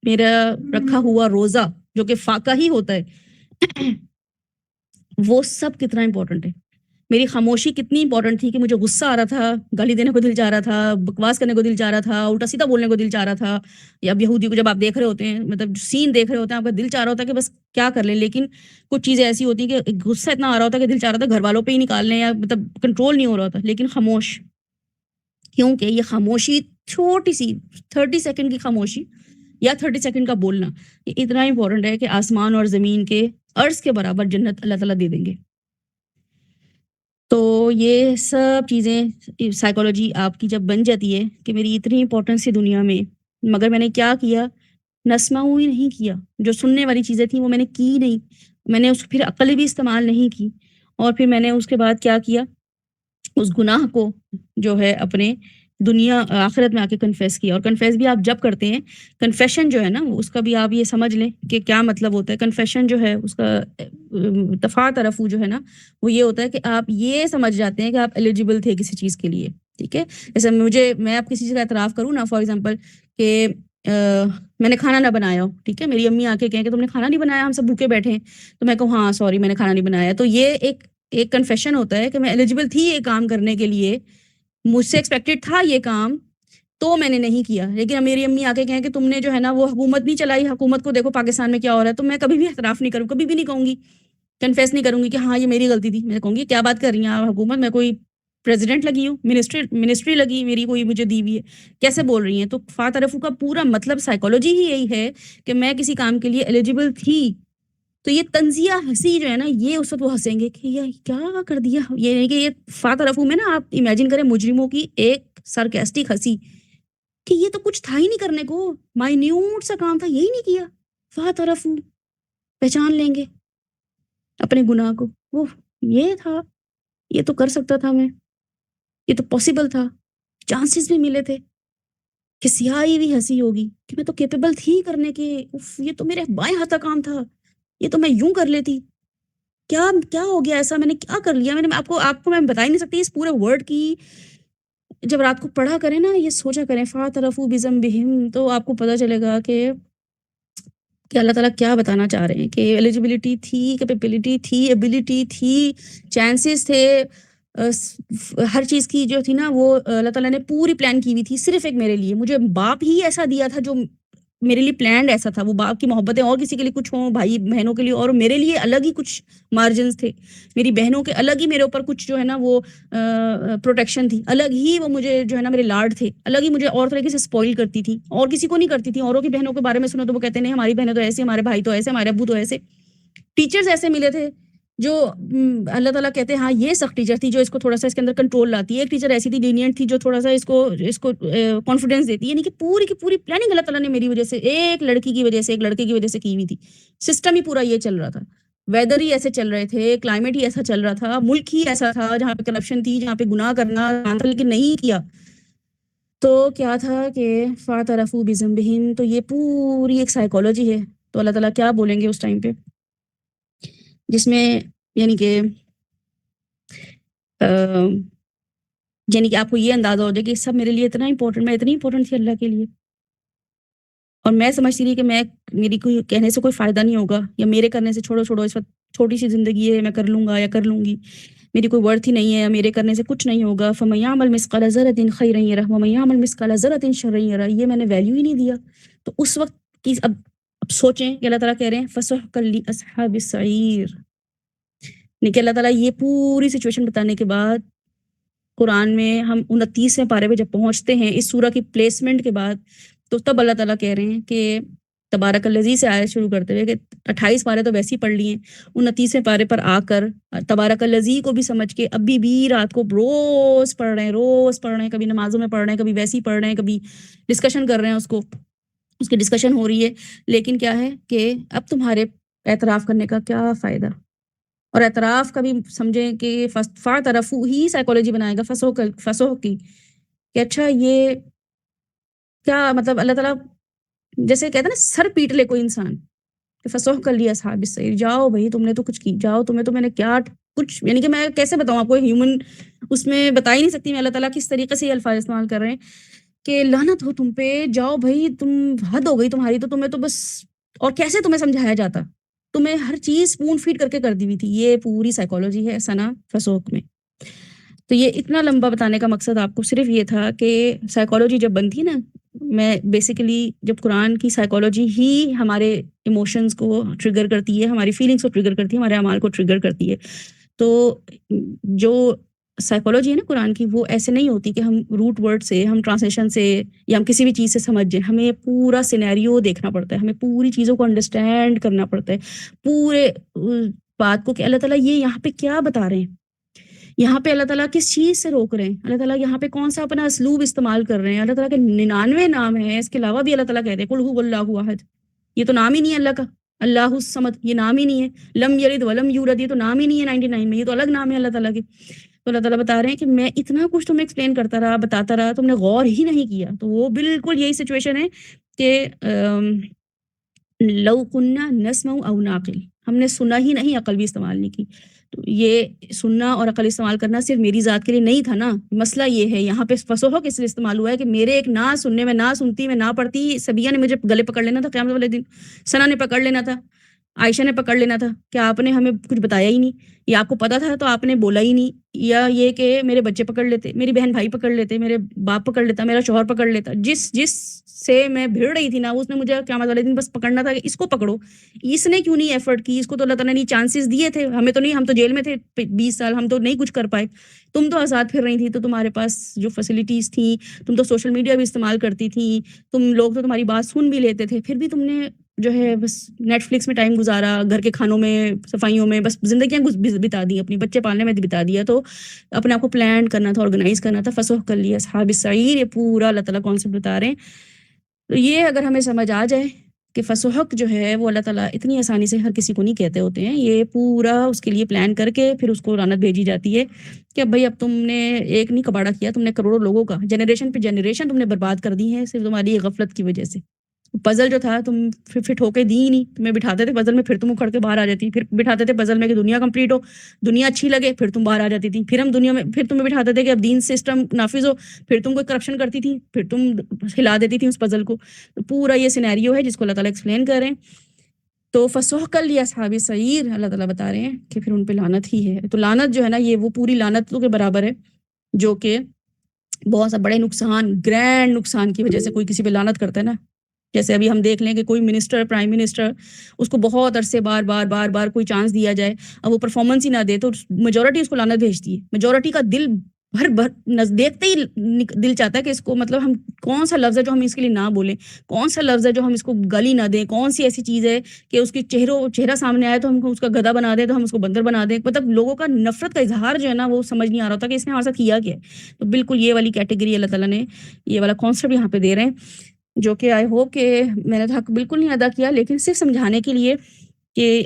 میرا رکھا ہوا روزہ جو کہ فاقہ ہی ہوتا ہے, وہ سب کتنا امپورٹنٹ ہے. میری خاموشی کتنی امپورٹنٹ تھی کہ مجھے غصہ آ رہا تھا, گالی دینے کو دل چاہ رہا تھا, بکواس کرنے کو دل چاہ رہا تھا, الٹا سیدھا بولنے کو دل چاہ رہا تھا. یا اب یہودی کو جب آپ دیکھ رہے ہوتے ہیں, مطلب سین دیکھ رہے ہوتے ہیں, آپ کا دل چاہ رہا ہوتا ہے کہ بس کیا کر لیں. لیکن کچھ چیزیں ایسی ہوتی ہیں کہ غصہ اتنا آ رہا ہوتا ہے کہ دل چاہ رہا تھا گھر والوں پہ ہی نکال لیں, یا مطلب کنٹرول نہیں ہو رہا ہوتا. لیکن خاموش, کیونکہ یہ خاموشی چھوٹی سی 30 سیکنڈ کی خاموشی یا 30 سیکنڈ کا بولنا, یہ اتنا امپورٹنٹ ہے کہ آسمان اور زمین کے عرض کے برابر جنت اللہ تعالیٰ دے دیں گے. تو یہ سب چیزیں سائیکالوجی آپ کی جب بن جاتی ہے کہ میری اتنی امپورٹنس ہے دنیا میں, مگر میں نے کیا کیا, نسمہ ہوئی نہیں کیا. جو سننے والی چیزیں تھیں وہ میں نے کی نہیں, میں نے اس پھر عقل بھی استعمال نہیں کی. اور پھر میں نے اس کے بعد کیا کیا, اس گناہ کو جو ہے اپنے دنیا آخرت میں آ کے کنفیس کیا. اور کنفیس بھی آپ جب کرتے ہیں, کنفیشن جو ہے نا اس کا بھی آپ یہ سمجھ لیں کہ کیا مطلب ہوتا ہے. کنفیشن جو ہے اس کا تفاعت رفو جو ہے نا وہ یہ ہوتا ہے کہ آپ یہ سمجھ جاتے ہیں کہ آپ ایلیجیبل تھے کسی چیز کے لیے. ٹھیک ہے, جیسے میں آپ کسی چیز کا اعتراف کروں نا, فار ایگزامپل کہ میں نے کھانا نہ بنایا ہو, ٹھیک ہے, میری امی آ کے کہیں کہ تم نے کھانا نہیں بنایا, ہم سب بھوکے بیٹھے ہیں, تو میں کہوں ہاں سوری میں نے کھانا نہیں بنایا. تو یہ ایک کنفیشن ہوتا ہے کہ میں ایلیجیبل تھی یہ کام کرنے کے لیے, مجھ سے ایکسپیکٹڈ تھا یہ کام, تو میں نے نہیں کیا. لیکن میری امی آ کے کہیں کہ تم نے جو ہے نا وہ حکومت نہیں چلائی, حکومت کو دیکھو پاکستان میں کیا ہو رہا ہے, تو میں کبھی بھی اعتراف نہیں کروں, کبھی بھی نہیں کہوں گی, کنفیس نہیں کروں گی کہ ہاں یہ میری غلطی تھی. میں کہوں گی کیا بات کر رہی ہیں آپ, حکومت میں کوئی پریزیڈنٹ لگی ہوں, منسٹری لگی میری کوئی مجھے دی ہوئی ہے, کیسے بول رہی ہیں. تو فاترفو کا پورا مطلب سائیکالوجی ہی یہی ہے کہ میں کسی کام کے لیے ایلیجیبل تھی. تو یہ تنزیہ ہنسی جو ہے نا, یہ اس وقت وہ ہنسیں گے کہ یہ کیا کر دیا. یہ نہیں کہ یہ فاترفو میں نا آپ امیجن کریں مجرموں کی ایک سرکیسٹک ہنسی کہ یہ تو کچھ تھا ہی نہیں کرنے کو, مائنیوٹ سا کام تھا, یہی نہیں کیا. فاترفو پہچان لیں گے اپنے گناہ کو, وہ یہ تھا, یہ تو کر سکتا تھا میں, یہ تو پاسبل تھا, چانسز بھی ملے تھے, کہ سیاہی بھی ہنسی ہوگی کہ میں تو کیپیبل تھی کرنے کے, یہ تو میرے بائیں ہاتھ کا کام تھا, یہ تو میں یوں کر لیتی. کیا ہو گیا ایسا, میں نے کیا کر لیا. میں نے آپ کو میں بتا ہی نہیں سکتی اس پورے ورڈ کی. جب رات کو پڑھا کریں نا, یہ سوچا کریں فاعترفوا بذنبہم, تو آپ کو پتہ چلے گا کہ اللہ تعالیٰ کیا بتانا چاہ رہے ہیں. کہ ایلیجیبلٹی تھی, کیپیبلٹی تھی, ایبلٹی تھی, چانسز تھے, ہر چیز کی جو تھی نا وہ اللہ تعالیٰ نے پوری پلان کی ہوئی تھی صرف ایک میرے لیے. مجھے باپ ہی ایسا دیا تھا جو میرے لیے پلانڈ ایسا تھا. وہ باپ کی محبتیں اور کسی کے لیے کچھ ہوں, بھائی بہنوں کے لیے, اور میرے لیے الگ ہی کچھ مارجنز تھے. میری بہنوں کے الگ ہی میرے اوپر کچھ جو ہے نا وہ پروٹیکشن تھی, الگ ہی وہ مجھے جو ہے نا میرے لاڈ تھے, الگ ہی مجھے اور طریقے سے اسپوائل کرتی تھی, اور کسی کو نہیں کرتی تھی. اوروں کی بہنوں کے بارے میں سنو تو وہ کہتے ہیں ہماری بہنیں تو ایسے, ہمارے بھائی تو ایسے, ہمارے ابو تو ایسے. ٹیچرز ایسے ملے تھے جو اللہ تعالیٰ کہتے ہیں ہاں یہ سخت ٹیچر تھی جو اس کو تھوڑا سا اس کے اندر کنٹرول لاتی ہے. ایک ٹیچر ایسی تھی لینینٹ تھی جو تھوڑا سا اس کو کانفیڈنس دیتی ہے. یعنی کہ پوری کی پوری پلاننگ اللہ تعالیٰ نے میری وجہ سے, ایک لڑکی کی وجہ سے, ایک لڑکے کی وجہ سے کی ہوئی تھی. سسٹم ہی پورا یہ چل رہا تھا, ویدر ہی ایسے چل رہے تھے, کلائمیٹ ہی ایسا چل رہا تھا, ملک ہی ایسا تھا جہاں پہ کرپشن تھی, جہاں پہ گناہ کرنا لیکن نہیں کیا. تو کیا تھا کہ فاعترفوا بذنبہم, تو یہ پوری ایک سائیکالوجی ہے. تو اللہ تعالیٰ کیا بولیں گے اس ٹائم پہ, جس میں یعنی کہ آپ کو یہ اندازہ ہو جائے کہ سب میرے لیے اتنا امپورٹنٹ, میں اتنی امپورٹنٹ تھی اللہ کے لیے, اور میں سمجھتی رہی کہ میری کوئی کہنے سے کوئی فائدہ نہیں ہوگا, یا میرے کرنے سے چھوڑو اس وقت چھوٹی سی زندگی ہے, میں کر لوں گا یا کر لوں گی, میری کوئی ورتھ ہی نہیں ہے, میرے کرنے سے کچھ نہیں ہوگا. فَمَن يَعْمَلْ مِثْقَالَ ذَرَّةٍ خَيْرًا يَرَهُ وَمَن يَعْمَلْ مِثْقَالَ ذَرَّةٍ شَرًّا يَرَهُ, یہ میں نے ویلیو ہی نہیں دیا. تو اس وقت کی اب سوچیں کہ اللہ تعالیٰ کہہ رہے ہیں فَسُحْقًا لِأَصْحَابِ السَّعِيرِ, لیکن اللہ تعالیٰ یہ پوری سچویشن بتانے کے بعد قرآن میں ہم 29ویں پارے پہ جب پہنچتے ہیں اس سورہ کی پلیسمنٹ کے بعد، تو تب اللہ تعالیٰ کہہ رہے ہیں کہ تبارک الذی سے آیت شروع کرتے ہوئے کہ 28 پارے تو ویسے ہی پڑھ لیے، 29ویں پارے پر آ کر تبارک الذی کو بھی سمجھ کے اب بھی رات کو روز پڑھ رہے ہیں، کبھی نمازوں میں پڑھ رہے ہیں، کبھی ویسے ہی پڑھ رہے ہیں، کبھی ڈسکشن کر رہے ہیں، اس کی ڈسکشن ہو رہی ہے. لیکن کیا ہے کہ اب تمہارے اعتراف کرنے کا کیا فائدہ؟ اور اعتراف کا بھی سمجھیں کہ فاعترفوا ہی سائیکالوجی بنائے گا فسوق کی، کہ اچھا یہ کیا مطلب اللہ تعالیٰ جیسے کہتا ہے نا سر پیٹ لے کوئی انسان کہ فسوق کر لیا اصحاب السعیر، جاؤ بھائی تم نے تو کچھ کی، جاؤ تمہیں تو میں نے کیا کچھ، یعنی کہ میں کیسے بتاؤں آپ کو، ہیومن اس میں بتا ہی نہیں سکتی میں اللہ تعالیٰ کس طریقے سے یہ الفاظ استعمال کر رہے ہیں کہ لعنت ہو تم پہ، جاؤ بھائی تم حد ہو گئی تمہاری، تو تمہیں تو بس، اور کیسے تمہیں سمجھایا جاتا، تمہیں ہر چیز اسپون فیڈ کر کے کر دی ہوئی تھی. یہ پوری سائیکالوجی ہے ثنا فسوق میں. تو یہ اتنا لمبا بتانے کا مقصد آپ کو صرف یہ تھا کہ سائیکالوجی جب بنتی نا، میں بیسیکلی جب قرآن کی سائیکالوجی ہی ہمارے ایموشنز کو ٹریگر کرتی ہے، ہماری فیلنگس کو ٹریگر کرتی ہے، ہمارے اعمال کو ٹریگر کرتی ہے، تو جو سائیکالوجی ہے نا قرآن کی، وہ ایسے نہیں ہوتی کہ ہم روٹ ورڈ سے، ہم ٹرانسلیشن سے یا ہم کسی بھی چیز سے سمجھ جائیں. ہمیں پورا سینیریو دیکھنا پڑتا ہے، ہمیں پوری چیزوں کو انڈرسٹینڈ کرنا پڑتا ہے، پورے بات کو کہ اللہ تعالیٰ یہ یہاں پہ کیا بتا رہے ہیں، یہاں پہ اللہ تعالیٰ کس چیز سے روک رہے ہیں، اللہ تعالیٰ یہاں پہ کون سا اپنا اسلوب استعمال کر رہے ہیں. اللہ تعالیٰ کے 99 نام ہیں، اس کے علاوہ بھی اللہ تعالیٰ کہتے ہیں قل هو اللہ احد، یہ تو نام ہی نہیں ہے اللہ کا، اللہ الصمد یہ نام ہی نہیں ہے، لم یلد ولم یولد یہ تو نام ہی نہیں ہے 99 میں، یہ تو الگ نام ہے اللہ تعالیٰ کے. تو اللہ تعالیٰ بتا رہے ہیں کہ میں اتنا کچھ تمہیں ایکسپلین کرتا رہا، بتاتا رہا، تم نے غور ہی نہیں کیا. تو وہ بالکل یہی سچویشن ہے کہ لو کننا نسمع او ناقل، ہم نے سنا ہی نہیں، عقل بھی استعمال نہیں کی. تو یہ سننا اور عقل استعمال کرنا صرف میری ذات کے لیے نہیں تھا نا، مسئلہ یہ ہے یہاں پہ فسوق اس لیے استعمال ہوا ہے کہ میرے ایک نہ سننے میں، نہ سنتی میں، نہ پڑھتی سبیہ نے مجھے گلے پکڑ لینا تھا قیامت والے دن، ثنا نے پکڑ لینا تھا، عائشہ نے پکڑ لینا تھا کہ آپ نے ہمیں کچھ بتایا ہی نہیں، یا آپ کو پتا تھا تو آپ نے بولا ہی نہیں، یا یہ کہ میرے بچے پکڑ لیتے، میری بہن بھائی پکڑ لیتے، میرے باپ پکڑ لیتا، میرا شوہر پکڑ لیتا، جس سے میں بھیڑ رہی تھی نا، اس نے مجھے قیامت والے دن بس پکڑنا تھا کہ اس کو پکڑو. اس نے کیوں نہیں ایفرٹ کی، اس کو تو اللہ تعالیٰ نے چانسز دیے تھے، ہمیں تو نہیں، ہم تو جیل میں تھے 20 سال، ہم تو نہیں کچھ کر پائے. تم تو آزاد پھر رہی تھی، تو تمہارے پاس جو فیسلٹیز تھیں، تم تو سوشل میڈیا بھی استعمال کرتی تھی، تم لوگ تو تمہاری بات سن بھی لیتے تھے، پھر بھی تم نے جو ہے بس نیٹ فلکس میں ٹائم گزارا، گھر کے کھانوں میں، صفائیوں میں، بس زندگیاں بتا دی، اپنی بچے پالنے میں بتا دیا. تو اپنے آپ کو پلان کرنا تھا، آرگنائز کرنا تھا، فسوق کر لیا اصحاب السعیر. یہ پورا اللہ تعالیٰ کانسیپٹ بتا رہے ہیں. تو یہ اگر ہمیں سمجھ آ جائے کہ فسوق جو ہے وہ اللہ تعالیٰ اتنی آسانی سے ہر کسی کو نہیں کہتے ہوتے ہیں، یہ پورا اس کے لیے پلان کر کے پھر اس کو لعنت بھیجی جاتی ہے کہ اب بھائی اب تم نے ایک نہیں کباڑا کیا، تم نے کروڑوں لوگوں کا جنریشن پہ جنریشن تم نے برباد کر دی ہے صرف تمہاری غفلت کی وجہ سے. پزل جو تھا تم پھر فٹ ہو کے دی ہی نہیں، تمہیں بٹھاتے تھے پزل میں، پھر تم اکھڑ کے باہر آ جاتی، پھر بٹھاتے تھے پزل میں کہ دنیا کمپلیٹ ہو، دنیا اچھی لگے، پھر تم باہر آ جاتی تھی، پھر ہم دنیا میں، پھر تمہیں بٹھاتے تھے کہ اب دین سسٹم نافذ ہو، پھر تم کوئی کرپشن کرتی تھی، پھر تم ہلا دیتی تھی اس پزل کو. تو پورا یہ سینیریو ہے جس کو اللہ تعالیٰ ایکسپلین کر رہے ہیں. تو فسوق لیا اصحاب السعیر، اللہ تعالیٰ بتا رہے ہیں کہ پھر ان پہ لعنت ہی ہے. تو لعنت جو ہے نا، یہ وہ پوری لعنتوں کے برابر ہے جو کہ بہت سا بڑے نقصان، گرینڈ نقصان کی وجہ سے کوئی کسی پہ لعنت کرتا ہے نا. جیسے ابھی ہم دیکھ لیں کہ کوئی منسٹر، پرائم منسٹر، اس کو بہت عرصے بار کوئی چانس دیا جائے، اب وہ پرفارمنس ہی نہ دے تو میجورٹی اس کو لعنت بھیجتی ہے. میجورٹی کا دل بھر دیکھتے ہی دل چاہتا ہے کہ اس کو، مطلب ہم کون سا لفظ ہے جو ہم اس کے لیے نہ بولیں، کون سا لفظ ہے جو ہم اس کو گالی نہ دیں، کون سی ایسی چیز ہے کہ اس کی چہرہ سامنے آئے تو ہم اس کا گدھا بنا دیں، تو ہم اس کو بندر بنا دیں. مطلب لوگوں کا نفرت کا اظہار جو ہے نا، وہ سمجھ نہیں آ رہا ہوتا کہ اس نے ہمارے ساتھ کیا کیا ہے. تو بالکل یہ والی کیٹیگری اللہ تعالیٰ نے یہ والا کانسیپٹ یہاں پہ دے رہے ہیں، جو کہ آئی ہوپ کہ میں نے حق بالکل نہیں ادا کیا، لیکن صرف سمجھانے کے لیے کہ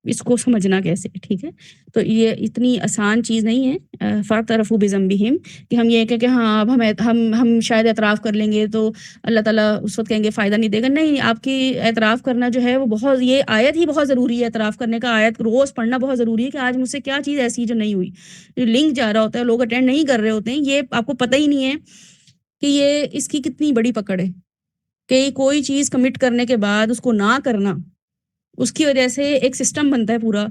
اس کو سمجھنا کیسے. ٹھیک ہے، تو یہ اتنی آسان چیز نہیں ہے فاعترفوا بذنبہم کہ ہم یہ کہ ہاں اب ہم شاید اعتراف کر لیں گے تو اللہ تعالیٰ اس وقت کہیں گے فائدہ نہیں دے گا. نہیں، آپ کی اعتراف کرنا جو ہے وہ بہت، یہ آیت ہی بہت ضروری ہے. اعتراف کرنے کا آیت روز پڑھنا بہت ضروری ہے کہ آج مجھ سے کیا چیز ایسی جو نہیں ہوئی، جو لنک جا رہا ہوتا ہے، لوگ اٹینڈ نہیں کر رہے ہوتے ہیں، یہ آپ کو پتہ ہی نہیں ہے کہ یہ اس کی کتنی بڑی پکڑ ہے کہ کوئی چیز کمٹ کرنے کے بعد اس کو نہ کرنا، اس کی وجہ سے ایک سسٹم بنتا ہے پورا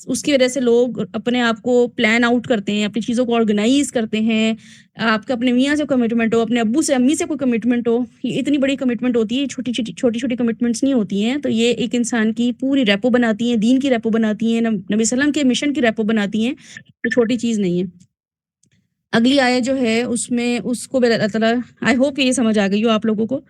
اس کی وجہ سے لوگ اپنے آپ کو پلان آؤٹ کرتے ہیں، اپنی چیزوں کو آرگنائز کرتے ہیں۔ آپ کا اپنے میاں سے کمٹمنٹ ہو، اپنے ابو سے امی سے کوئی کمٹمنٹ ہو، یہ اتنی بڑی کمٹمنٹ ہوتی ہے، چھوٹی-چھوٹی کمٹمنٹس نہیں ہوتی ہیں، تو یہ ایک انسان کی پوری ریپو بناتی ہیں، دین کی ریپو بناتی ہیں، نبی صلی اللہ علیہ وسلم کے مشن کی ریپو بناتی ہیں، تو چھوٹی چیز نہیں ہے۔ اگلی آیت جو ہے اس میں اس کو بھی اللہ تعالیٰ، آئی ہوپ کہ یہ سمجھ آ گئی ہو آپ لوگوں کو۔